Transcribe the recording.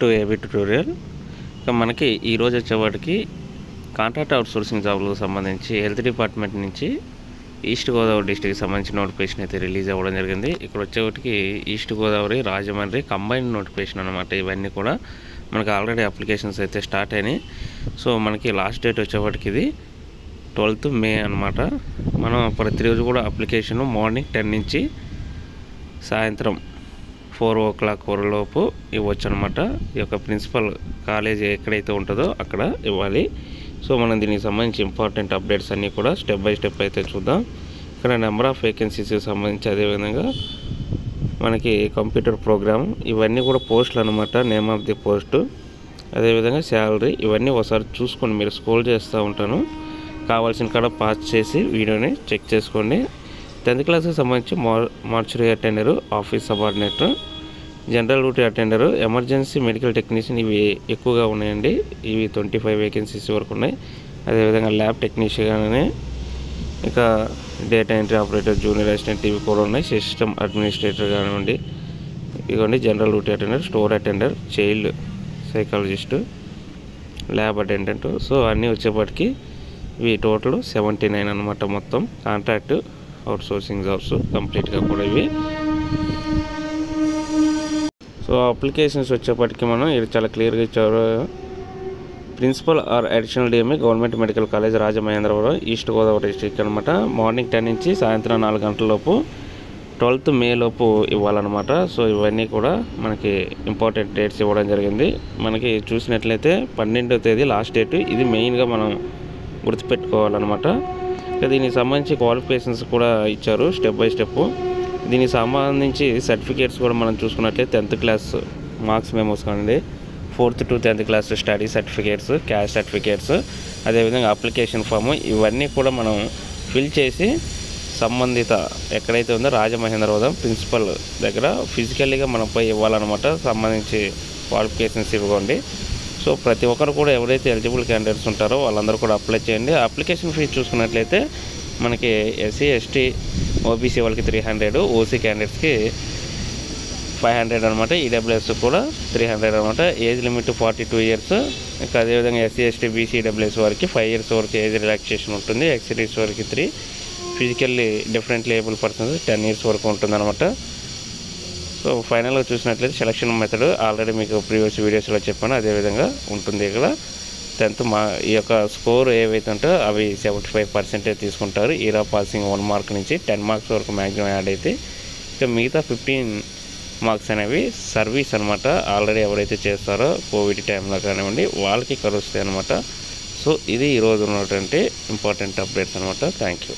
To AB tutorial. ఇక మనకి ఈరోజు వచ్చేవాటికి కాంట్రాక్ట్ అవుట్సోర్సింగ్ జాబ్లకు సంబంధించి హెల్త్ డిపార్ట్మెంట్ నుంచి ఈస్ట్ గోదావరి డిస్ట్రిక్ట్కి సంబంధించిన నోటిఫికేషన్ అయితే రిలీజ్ అవ్వడం జరిగింది. ఇక్కడ వచ్చేవాటికి East Godavari, Rajahmundry combined notification అనమాట. ఇవన్నీ కూడా మనకి ఆల్రెడీ అప్లికేషన్స్ అయితే స్టార్ట్ అయినాయి. సో మనకి లాస్ట్ డేట్ వచ్చేవాటికి ఇది 12th May అనమాట. మనం ప్రతిరోజు కూడా అప్లికేషన్ మార్నింగ్ 10 నుంచి సాయంత్రం 4 o'clock లోపు ఇవ్వచ్చు అనమాట. ఈ యొక్క ప్రిన్సిపల్ కాలేజ్ ఎక్కడైతే ఉంటుందో అక్కడ ఇవ్వాలి. సో మనం దీనికి సంబంధించి ఇంపార్టెంట్ అప్డేట్స్ అన్నీ కూడా స్టెప్ బై స్టెప్ అయితే చూద్దాం. ఇక్కడ నెంబర్ ఆఫ్ వేకెన్సీస్కి సంబంధించి, అదేవిధంగా మనకి కంప్యూటర్ ప్రోగ్రామ్, ఇవన్నీ కూడా పోస్టులు అనమాట. నేమ్ ఆఫ్ ది పోస్ట్, అదేవిధంగా శాలరీ, ఇవన్నీ ఒకసారి చూసుకొని మీరు స్క్రోల్ చేస్తూ ఉంటాను. కావాల్సిన కాడ పాస్ చేసి వీడియోని చెక్ చేసుకోండి. 10th క్లాస్కి సంబంధించి mortuary attender, office subordinator, general duty attender, emergency medical technician, ఇవి ఎక్కువగా ఉన్నాయండి. ఇవి 25 వేకెన్సీస్ వరకు ఉన్నాయి. అదేవిధంగా ల్యాబ్ టెక్నీషియన్, ఇక data entry operator, junior assistant, ఇవి కూడా ఉన్నాయి. సిస్టమ్ అడ్మినిస్ట్రేటర్ కానివ్వండి, ఇదిగోండి general duty attender, store attender, child psychologist, lab attendant. So అన్నీ వచ్చేప్పటికి ఇవి టోటల్ 79 అనమాట. మొత్తం కాంట్రాక్ట్ అవుట్సోర్సింగ్ జాబ్స్ కంప్లీట్గా కూడా ఇవి. సో అప్లికేషన్స్ వచ్చేప్పటికి మనం ఇది చాలా క్లియర్గా ఇచ్చారు. Principal or additional DME government medical college, Rajamahendravaram, East Godavari district అనమాట. మార్నింగ్ 10 నుంచి సాయంత్రం 4 గంటల లోపు 12th May లోపు ఇవ్వాలన్నమాట. సో ఇవన్నీ కూడా మనకి ఇంపార్టెంట్ డేట్స్ ఇవ్వడం జరిగింది. మనకి చూసినట్లయితే 12వ తేదీ లాస్ట్ డేట్. ఇది మెయిన్గా మనం గుర్తుపెట్టుకోవాలన్నమాట. దీనికి సంబంధించి క్వాలిఫికేషన్స్ కూడా ఇచ్చారు స్టెప్ బై స్టెప్. దీనికి సంబంధించి సర్టిఫికేట్స్ కూడా మనం చూసుకున్నట్లయితే 10th క్లాస్ మార్క్స్ మెమోస్ కానివ్వండి, 4th to 10th class study certificates, caste certificates, అదేవిధంగా అప్లికేషన్ ఫామ్, ఇవన్నీ కూడా మనం ఫిల్ చేసి సంబంధిత ఎక్కడైతే ఉందో రాజమహేంద్రవరం ప్రిన్సిపల్ దగ్గర ఫిజికల్లీగా మనం పోయి ఇవ్వాలన్నమాట. సంబంధించి క్వాలిఫికేషన్స్ ఇవ్వండి. సో ప్రతి ఒక్కరు కూడా ఎవరైతే ఎలిజిబుల్ క్యాండిడేట్స్ ఉంటారో వాళ్ళందరూ కూడా అప్లై చేయండి. అప్లికేషన్ ఫీజు చూసుకున్నట్లయితే మనకి SC, ST, OBC వాళ్ళకి 300, OC క్యాండిడేట్స్కి 500 అనమాట. EWS కూడా 300 అనమాట. Age limit 42 years. ఇంకా అదేవిధంగా SC, ST, BC, EWS వారికి 5 years వరకు ఏజ్ రిలాక్సేషన్ ఉంటుంది. ఎక్సిడీస్ వారికి 3, physically differently able persons 10 years వరకు ఉంటుందన్నమాట. సో ఫైనల్గా చూసినట్లయితే సెలక్షన్ మెథడ్ ఆల్రెడీ మీకు ప్రీవియస్ వీడియోస్లో చెప్పాను, అదేవిధంగా ఉంటుంది. ఇక్కడ 10th ఈ యొక్క స్కోర్ ఏవైతే ఉంటో అవి 75% తీసుకుంటారు. ఈరా పాసింగ్ 1 మార్క్ నుంచి 10 మార్క్స్ వరకు మ్యాక్సిమం యాడ్ అయితే, ఇక మిగతా 15 మార్క్స్ అనేవి సర్వీస్ అనమాట. ఆల్రెడీ ఎవరైతే చేస్తారో కోవిడ్ టైంలో కానివ్వండి వాళ్ళకి కలుస్తాయి అనమాట. సో ఇది ఈరోజు ఉన్నటువంటి ఇంపార్టెంట్ అప్డేట్స్ అనమాట. Thank you.